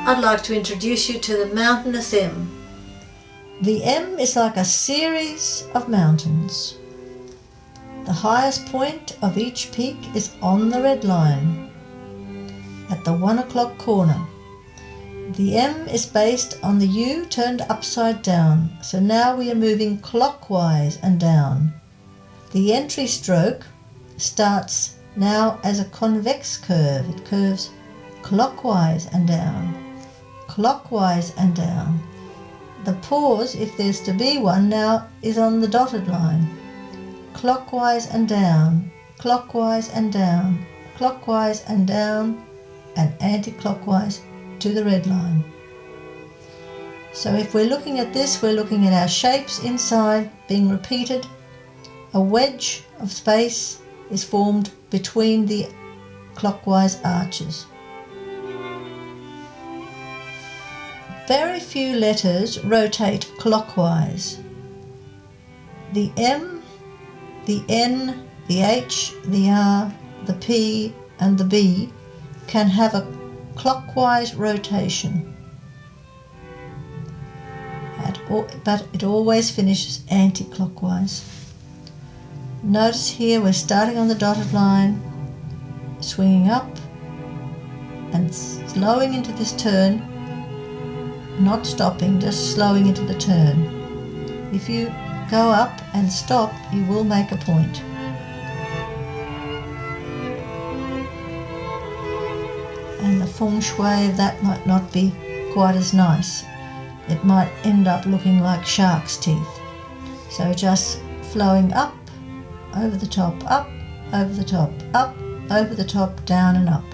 I'd like to introduce you to the Mountainous M. The M is like a series of mountains. The highest point of each peak is on the red line at the 1 o'clock corner. The M is based on the U turned upside down, so now we are moving clockwise and down. The entry stroke starts now as a convex curve. It curves clockwise and down, clockwise and down. The pause, if there's to be one, now is on the dotted line. Clockwise and down, clockwise and down, clockwise and down, and anti-clockwise to the red line. So if we're looking at this, we're looking at our shapes inside being repeated. A wedge of space is formed between the clockwise arches. Very few letters rotate clockwise. The M, the N, the H, the R, the P and the B can have a clockwise rotation, but it always finishes anti-clockwise. Notice here we're starting on the dotted line, swinging up and slowing into this turn, not stopping, just slowing into the turn. If you go up and stop, you will make a point. And the feng shui of that might not be quite as nice. It might end up looking like shark's teeth. So just flowing up, over the top, up, over the top, up, over the top, down and up.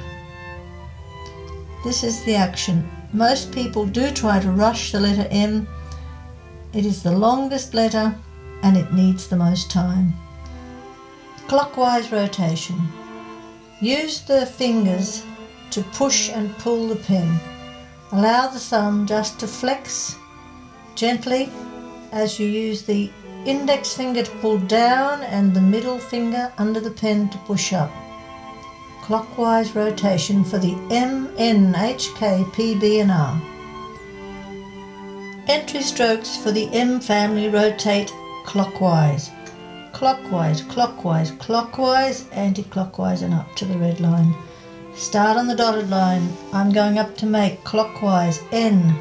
This is the action. Most people do try to rush the letter M. It is the longest letter and it needs the most time. Clockwise rotation. Use the fingers to push and pull the pen. Allow the thumb just to flex gently as you use the index finger to pull down and the middle finger under the pen to push up. Clockwise rotation for the M, N, H, K, P, B and R. Entry strokes for the M family rotate clockwise. Clockwise, clockwise, clockwise, anti-clockwise and up to the red line. Start on the dotted line. I'm going up to make clockwise N,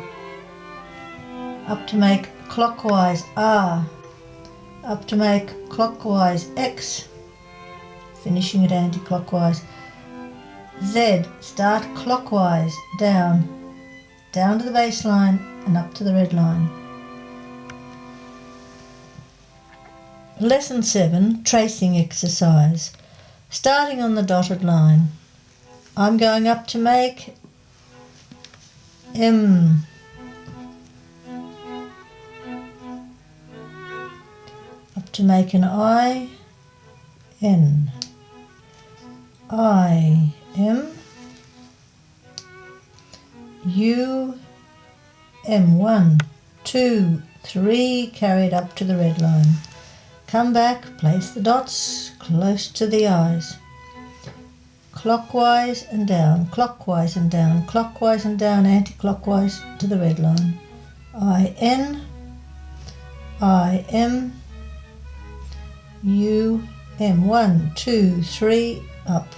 up to make clockwise R, up to make clockwise X, finishing it anti-clockwise. Z, start clockwise, down to the baseline and up to the red line. Lesson 7, tracing exercise. Starting on the dotted line. I'm going up to make M, up to make an I, N, I, M, U, M, 1, 2, 3, carry it up to the red line. Come back, place the dots close to the eyes. Clockwise and down, clockwise and down, clockwise and down, anti-clockwise to the red line. I, N, I, M, U, M, 1, 2, 3, up.